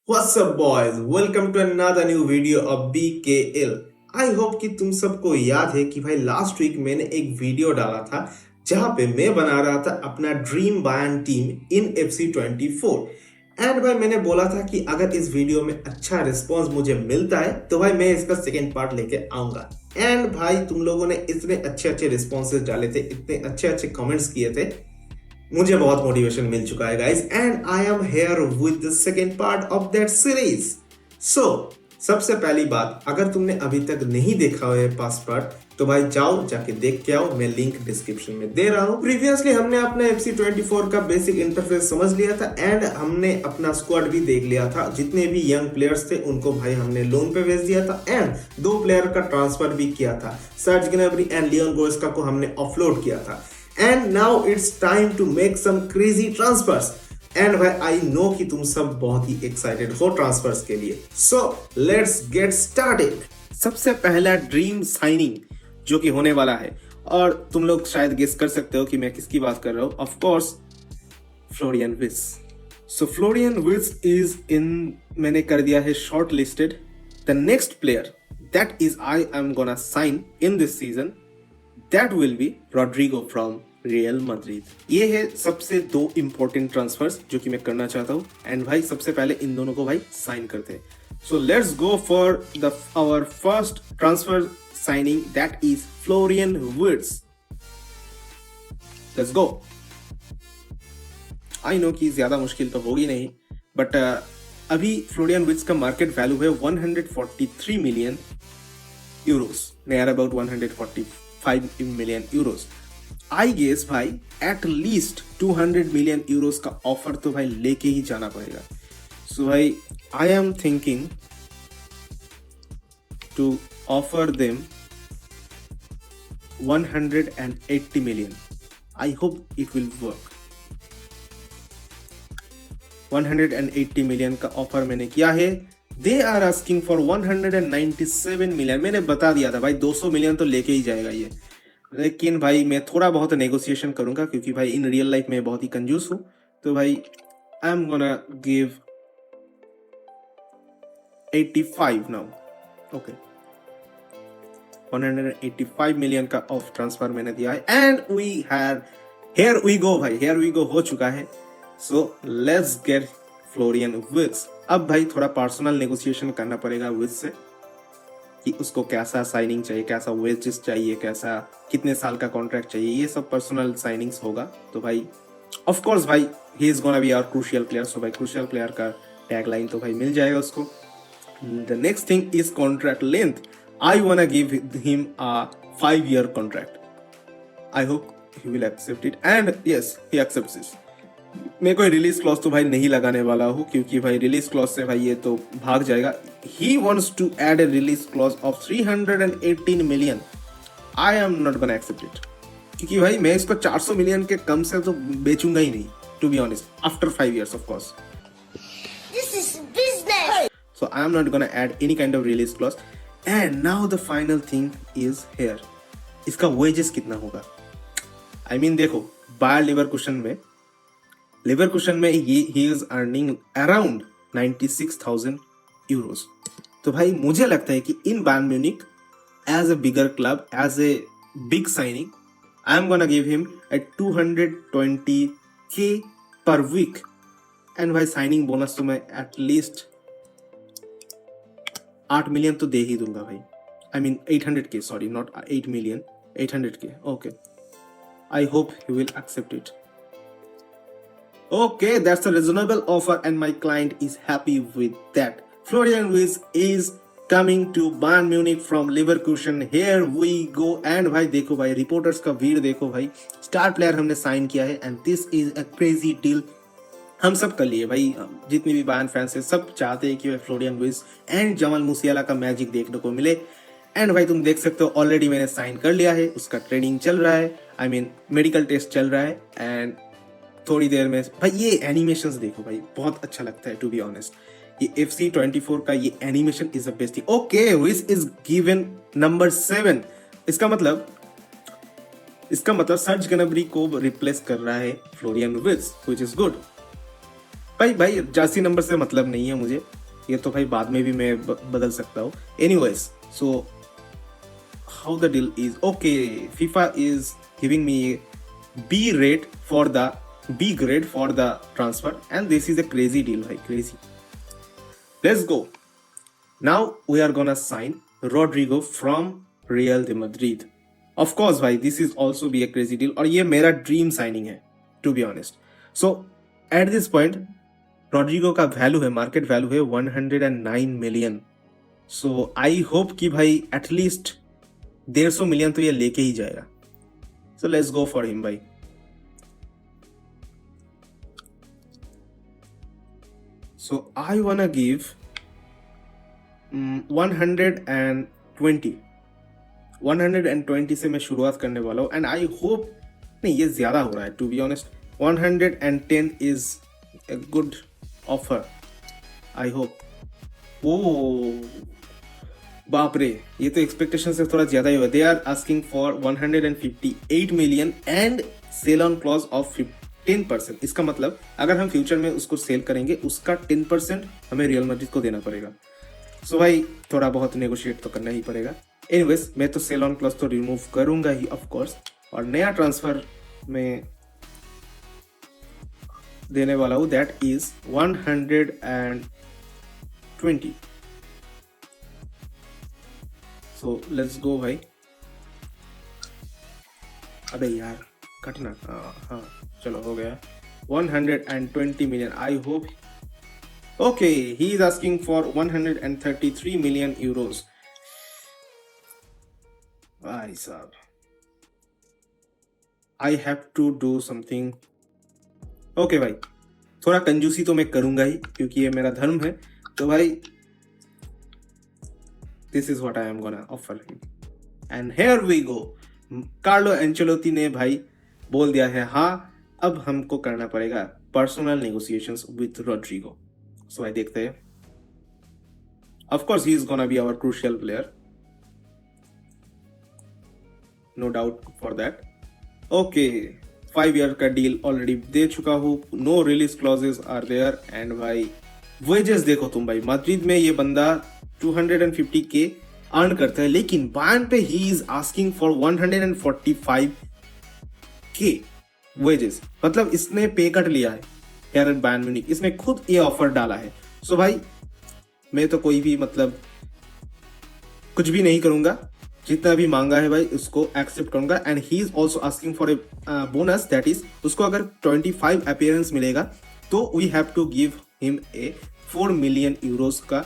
What's up boys? Welcome to another new video of BKL. I hope कि तुम सबको याद है कि भाई लास्ट वीक मैंने एक वीडियो डाला था जहां पे मैं बना रहा था अपना dream Bayern team in FC24 and भाई मैंने बोला था कि अगर इस वीडियो में अच्छा रिस्पॉन्स मुझे मिलता है तो भाई मैं इसका सेकेंड पार्ट लेके आऊंगा। एंड भाई तुम लोगों ने इतने अच्छे अच्छे रिस्पॉन्सेज डाले थे, इतने अच्छे अच्छे कमेंट्स किए थे, मुझे बहुत मोटिवेशन मिल चुका है guys and I am here with the second part of that series. So सबसे पहली बात, अगर तुमने अभी तक नहीं देखा है पास्ट पार्ट तो भाई जाओ जाके देख के आओ, मैं लिंक डिस्क्रिप्शन में दे रहा हूँ। प्रीवियसली हमने अपना FC24 का बेसिक इंटरफेस समझ लिया था एंड हमने अपना स्क्वाड भी देख लिया था। जितने भी यंग प्लेयर्स थे उनको भाई हमने लोन पे भेज दिया था एंड 2 प्लेयर का ट्रांसफर भी किया था। सर्ज ग्नैब्री एंड लियोन गोरेस्का को हमने ऑफलोड किया था। And now it's time to make some crazy transfers. And भाई I know कि तुम सब बहुत ही excited हो ट्रांसफर्स के लिए। So let's get started. सबसे पहला ड्रीम साइनिंग जो कि होने वाला है और तुम लोग शायद गेस कर सकते हो कि मैं किसकी बात कर रहा हूँ। Of course Florian Wirtz. So Florian Wirtz is in, मैंने कर दिया है shortlisted. The next player that is I am gonna sign in this season that will be Rodrigo from Real Madrid. ये है सबसे 2 इंपॉर्टेंट ट्रांसफर्स जो कि मैं करना चाहता हूँ एंड भाई सबसे पहले इन दोनों को भाई साइन करते हैं। So let's go for the our first transfer signing that is Florian Wirtz. Let's go. I know कि ज्यादा मुश्किल तो होगी नहीं बट अभी फ्लोरियन विट्स का मार्केट वैल्यू है 143 million euros, near about 145 million euros. I guess भाई एट लीस्ट 200 मिलियन यूरोस का ऑफर तो भाई लेके ही जाना पड़ेगा। सो भाई I am thinking to offer them 180 million. I hope it will work. 180 million का ऑफर मैंने किया है। They are asking for 197 million. मैंने बता दिया था भाई 200 मिलियन तो लेके ही जाएगा ये, लेकिन भाई मैं थोड़ा बहुत नेगोशिएशन करूंगा क्योंकि भाई इन रियल लाइफ में बहुत ही कंजूस हूं। तो भाई I am gonna give 85 now. Okay 185 million का ऑफ ट्रांसफर मैंने दिया है and we have, here we go भाई, हियर वी गो हो चुका है। So let's get Florian Wirtz. अब भाई थोड़ा पर्सनल नेगोशिएशन करना पड़ेगा विट्स से कि उसको कैसा साइनिंग चाहिए, कैसा वेजेस चाहिए, कैसा कितने साल का कॉन्ट्रैक्ट चाहिए, ये सब पर्सनल साइनिंग्स होगा। तो भाई ऑफ कोर्स भाई he is gonna be our crucial player. So भाई क्रूशियल प्लेयर का टैग लाइन तो भाई मिल जाएगा उसको। The next thing is contract length. I wanna give him a 5-year contract. I hope he will accept it and yes he accepts it. मैं कोई release clause तो भाई नहीं लगाने वाला हूँ क्योंकि भाई रिलीज क्लॉज से भाई ये तो भाग जाएगा। He wants to add a release clause of 318 million. I am not gonna accept it क्योंकि भाई मैं इसको 400 मिलियन के कम से तो बेचूंगा ही नहीं, to be honest, after 5 years of course. This is business. So I am not gonna add any kind of release clause. And now the final thing is here, इसका वेजेस कितना होगा। आई मीन देखो Bayer Leverkusen में he is earning around 96,000 euros. तो भाई मुझे लगता है कि in Bayern Munich as a bigger club, as a big signing, I am gonna give him a 220K per week and भाई साइनिंग बोनस तो मैं एटलीस्ट 8 मिलियन तो दे ही दूंगा भाई। I mean 800K, sorry not 8 million, 800K। Okay I hope he will accept it. Okay, that's a reasonable offer and my client is happy with that. Florian Wirtz is coming to Bayern Munich from Leverkusen. Here we go. And भाई देखो भाई reporters का भीड़ देखो भाई, star player हमने sign किया है and this is a crazy deal हम सब कर लिए भाई। जितने भी बायर्न फैंस है सब चाहते हैं कि भाई फ्लोरियन विर्ट्ज एंड जमाल मुसियाला का मैजिक देखने को मिले। एंड भाई तुम देख सकते हो ऑलरेडी मैंने साइन कर लिया है, उसका ट्रेनिंग चल रहा है, आई मीन मेडिकल टेस्ट चल रहा है एंड थोड़ी देर में भाई ये एनिमेशंस देखो भाई बहुत अच्छा लगता है, टू बी ऑनेस्ट। ये FC24 का ये animation is the best thing. Okay which is given number 7। इसका मतलब सर्ज ग्नैब्री को रिप्लेस कर रहा है फ्लोरियन विर्ट्ज, व्हिच इज गुड। भाई भाई जर्सी नंबर से मतलब नहीं है मुझे, ये तो भाई बाद में भी मैं बदल सकता हूँ। Anyways, so how the deal is okay, FIFA is giving me B rate for the B grade for the transfer, and this is a crazy deal, भाई crazy. Let's go. Now we are gonna sign Rodrigo from Real de Madrid. Of course भाई, this is also be a crazy deal, और ये मेरा dream signing है to be honest. So at this point Rodrigo का value है, market value है 109 million. So I hope कि भाई एटलीस्ट 150 मिलियन तो ये लेके ही जाएगा. So let's go for him भाई. So I wanna give 120 से मैं शुरुआत करने वाला हूँ, एंड आई होप नहीं ये ज्यादा हो रहा है to be honest. 110 is a good offer, I hope. ओ बाप रे, ये तो एक्सपेक्टेशन से थोड़ा ज्यादा ही हुआ. They are asking for 158 million and sell on clause of 10%. इसका मतलब अगर हम फ्यूचर में उसको सेल करेंगे उसका 10% हमें रियल मैड्रिड को देना पड़ेगा. सो भाई थोड़ा बहुत नेगोशिएट तो करना ही पड़ेगा. एनीवेज, मैं तो सेल ऑन क्लॉज तो रिमूव करूंगा ही ऑफ कोर्स, और नया ट्रांसफर में देने वाला हूं, that is 120. So let's go भाई. अबे यार कटना, हाँ चलो हो गया. 120 million, I hope. Okay, he is asking for 133 million euros. भाई साहब, I have to do something. Okay भाई, थोड़ा कंजूसी तो मैं करूंगा ही क्योंकि ये मेरा धर्म है. तो भाई this is what I am gonna offer him, and here we go. Carlo Ancelotti ने भाई बोल दिया है हाँ, अब हमको करना पड़ेगा पर्सनल नेगोशिएशंस विथ रोड्रिगो. सो भाई देखते हैं. Of course he is gonna be our crucial player, no doubt for that. Okay, 5 year का डील ऑलरेडी दे चुका हूँ, no release clauses are there. And भाई वेजेस देखो तुम भाई, मैड्रिड में ये बंदा 250k अर्न करता है, लेकिन बायर्न पे ही is asking for 145k wages. मतलब इसने पे कट लिया है यार एट बायर्न म्यूनिख, इसने खुद ये ऑफर डाला है. सो भाई मैं तो कोई भी मतलब कुछ भी नहीं करूंगा, जितना भी मांगा है भाई उसको एक्सेप्ट करूंगा. And he is also asking for a bonus, that is उसको अगर 25 अपीयरेंस मिलेगा तो we have to give him a 4 million euros का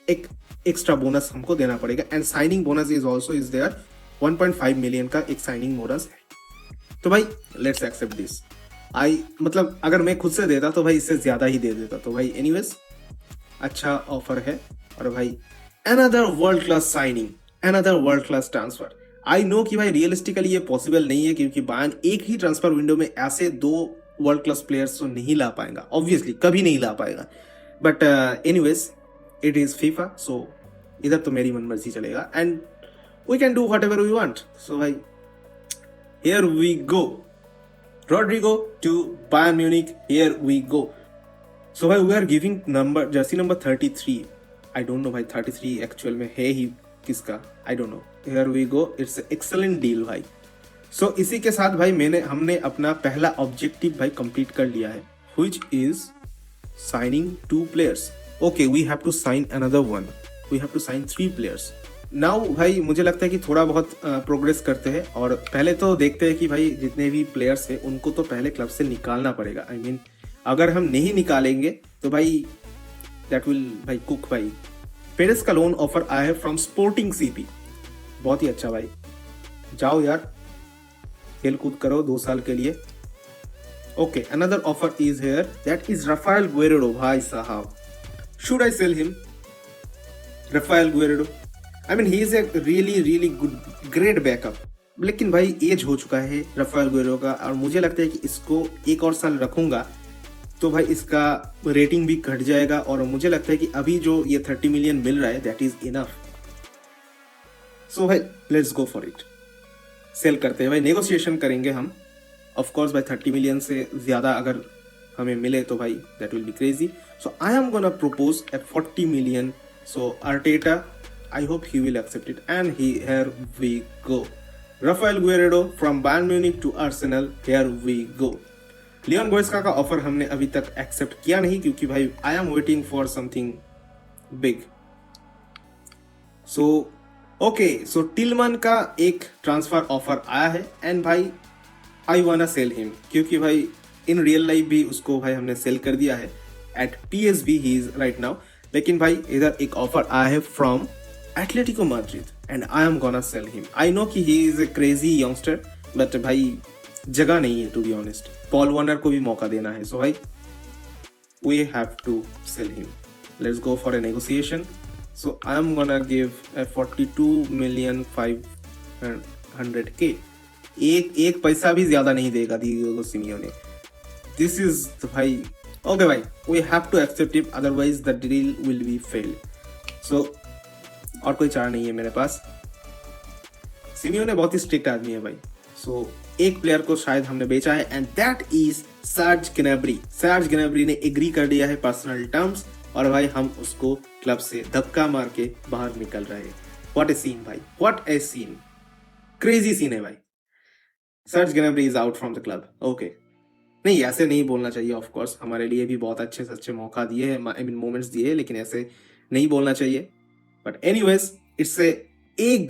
एक एक्स्ट्रा बोनस हमको देना पड़ेगा. And signing bonus is also is there, 1.5 million का एक साइनिंग बोनस है. तो भाई लेट्स एक्सेप्ट दिस. आई मतलब अगर मैं खुद से देता तो भाई इससे ज्यादा ही दे देता. तो भाई एनीवेज अच्छा ऑफर है. और भाई another world class signing, another world class transfer. आई नो कि भाई रियलिस्टिकली ये पॉसिबल नहीं है क्योंकि बायर्न एक ही ट्रांसफर विंडो में ऐसे 2 वर्ल्ड क्लास प्लेयर्स तो नहीं ला पाएगा, ऑब्वियसली कभी नहीं ला पाएगा. But anyways it is FIFA, so इधर तो मेरी मन मर्जी चलेगा and we can do whatever we want. So भाई here we go, Rodrigo to Bayern Munich, here we go. So भाई we are giving number Jersey number 33. I don't know भाई 33 actual में है ही किसका, I don't know. Here we go, it's an excellent deal भाई. So इसी के साथ भाई हमने अपना पहला ऑब्जेक्टिव भाई कंप्लीट कर लिया है, which is signing 2 players. Okay, we have to sign another one. We have to sign 3 players. Now भाई मुझे लगता है कि थोड़ा बहुत प्रोग्रेस करते हैं और पहले तो देखते हैं कि भाई जितने भी प्लेयर्स हैं उनको तो पहले क्लब से निकालना पड़ेगा. आई मीन अगर हम नहीं निकालेंगे तो भाई दैट विल भाई कुक. भाई पेरेस का लोन ऑफर आया है फ्रॉम स्पोर्टिंग सीपी, बहुत ही अच्छा भाई. जाओ यार खेल कूद करो 2 साल के लिए. Okay, another offer is here, that is Raphael Guerreiro. भाई साहब, should I sell him? Raphael Guerreiro, I mean, he is a really good great backup. लेकिन भाई एज हो चुका है राफेल गुएरेरो का और मुझे लगता है कि इसको 1 और साल रखूंगा तो भाई इसका रेटिंग भी घट जाएगा और मुझे लगता है कि अभी जो ये 30 मिलियन मिल रहा है दैट इज इनफ. सो भाई let's go for it. Sell करते हैं भाई, नेगोशिएशन करेंगे हम. ऑफ कोर्स भाई 30 मिलियन से ज़्यादा अगर हमें मिले तो भाई that will be crazy. So I am gonna propose A 40 million. So Arteta, I hope he will accept it. And here we go. Rafael Guerrero from Bayern Munich to Arsenal. Here we go. Leon Goretzka का offer हमने अभी तक accept किया नहीं क्योंकि भाई I am waiting for something big. So okay, so Tillman का एक ट्रांसफर ऑफर आया है एंड भाई आई वाना सेल हिम क्योंकि भाई इन रियल लाइफ भी उसको भाई हमने सेल कर दिया है at PSV he is right now. लेकिन भाई इधर एक ऑफर आया है from Atletico Madrid and I am gonna sell him. I know कि he is a crazy youngster but भाई जगह नहीं है to be honest. Paul Wanner को भी मौका देना है. सो भाई we have to sell him. Let's go for a negotiation. So I am gonna give a 42,500,000. एक पैसा भी ज्यादा नहीं देगा डिएगो सिमियोने. दिस इज भाई ओके भाई we have to accept it otherwise the deal will be fail. So और कोई चारा नहीं है मेरे पास. सिमियोने बहुत ही स्ट्रिक्ट आदमी है भाई. सो एक प्लेयर को शायद हमने बेचा है and that is Serge Gnabry. Serge Gnabry ने एग्री कर दिया है पर्सनल टर्म्स और भाई हम उसको क्लब से धक्का मार के बाहर निकल रहे हैं. व्हाट ए सीन भाई, what a scene, crazy scene है भाई. Serge Gnabry is out from the club. Okay नहीं ऐसे नहीं बोलना चाहिए. ऑफ कोर्स हमारे लिए भी बहुत अच्छे से अच्छे मौका दिए हैं, आई मीन मोमेंट्स दिए हैं, लेकिन ऐसे नहीं बोलना चाहिए. But anyways it's a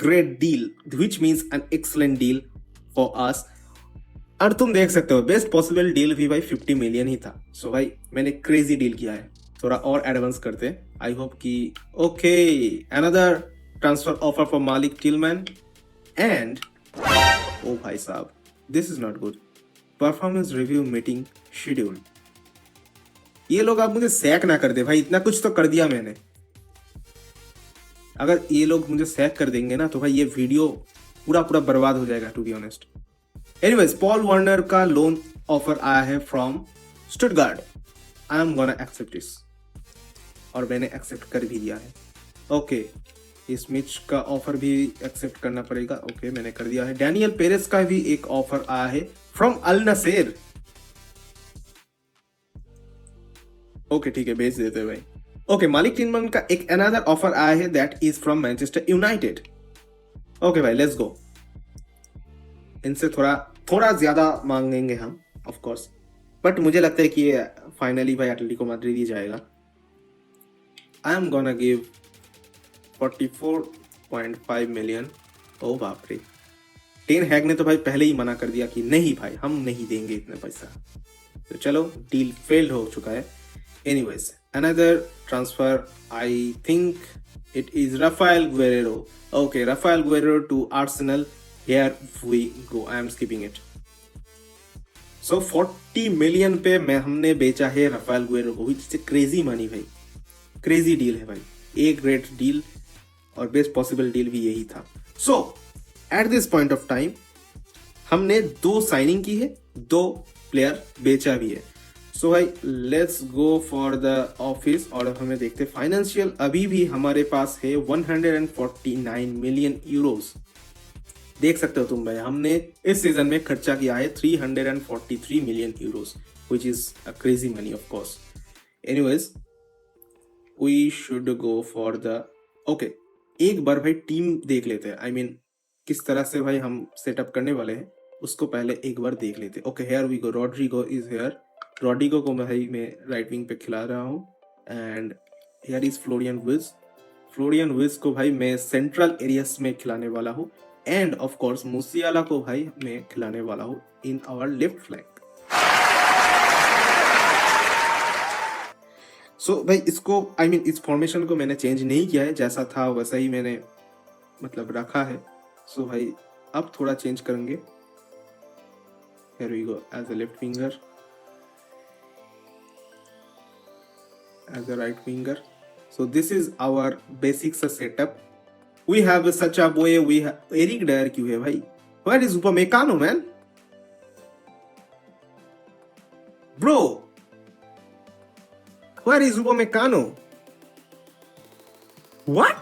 great deal which means an excellent deal for us. और तुम देख सकते हो बेस्ट पॉसिबल डील भी भाई 50 million ही था. सो भाई मैंने क्रेजी डील किया है. थोड़ा और एडवांस करते हैं. आई होप कि okay another transfer offer for मालिक टिलमैन एंड ओ भाई साहब this is not good. Performance review meeting schedule. ये लोग आप मुझे सैक ना कर दे भाई. इतना कुछ तो कर दिया मैंने. अगर ये लोग मुझे सैक कर देंगे ना तो भाई ये वीडियो पूरा बर्बाद हो जाएगा to be honest. Anyways Paul Warner का लोन ऑफर आया है from Stuttgart. I am gonna accept this और मैंने एक्सेप्ट कर भी दिया है. ओके स्मिथ का ऑफर भी एक्सेप्ट करना पड़ेगा. ओके मैंने कर दिया है. डैनियल पेरेस का भी एक ऑफर आया है फ्रॉम अल नसेर. ओके ठीक है भेज देते भाई. ओके मालिक टिलमैन का एक अनदर ऑफर आया है that is from Manchester United. Okay भाई लेट्स गो. इनसे थोड़ा ज्यादा मांगेंगे हम ऑफ कोर्स बट मुझे लगता है कि ये फाइनली भाई एटलेटिको मैड्रिड ही जाएगा. आई एम गोना गिव 44.5 million. ओ बाप रे. टेन हैग ने तो भाई पहले ही मना कर दिया कि नहीं भाई हम नहीं देंगे इतना पैसा. तो चलो डील फेल्ड हो चुका है. Anyways another transfer I think it is Raphael Guerreiro. Okay Raphael Guerreiro to Arsenal. Here we go. I am skipping it. So 40 million पे हमने बेचा है राफेल गुएरो को. विच इज क्रेजी मनी भाई. Crazy deal है भाई. A great deal और best possible deal भी यही था. So at this point of time हमने 2 साइनिंग की है, 2 प्लेयर बेचा भी है. सो भाई let's go for the office और हमें देखते फाइनेंशियल. अभी भी हमारे पास है 149 million euros. देख सकते हो तुम भाई हमने इस सीजन में खर्चा किया है 343 million euros which is a crazy money of course. Anyways we should go for the okay एक बार भाई टीम देख लेते हैं. I mean किस तरह से भाई हम सेटअप करने वाले हैं उसको पहले एक बार देख लेते हैं. Okay here we go. Rodrigo is here. Rodrigo को भाई मैं राइट विंग पे खिला रहा हूँ and here is Florian Wirtz. Florian Wirtz को भाई मैं सेंट्रल एरियाज में खिलाने वाला हूँ एंड ऑफ कोर्स मूसियाला को भाई मैं खिलाने वाला हूँ इन आवर लेफ्ट फ्लैंक. सो भाई इसको आई मीन इस फॉर्मेशन को मैंने चेंज नहीं किया है. जैसा था वैसा ही मैंने मतलब रखा है. सो भाई अब थोड़ा चेंज करेंगे. Here we go as a left winger, as a right winger. So this is our basic setup. We have such a boy. We have Eric Dyer क्यों है भाई? Where is Upamecano man? Bro, where is Upamecano? What?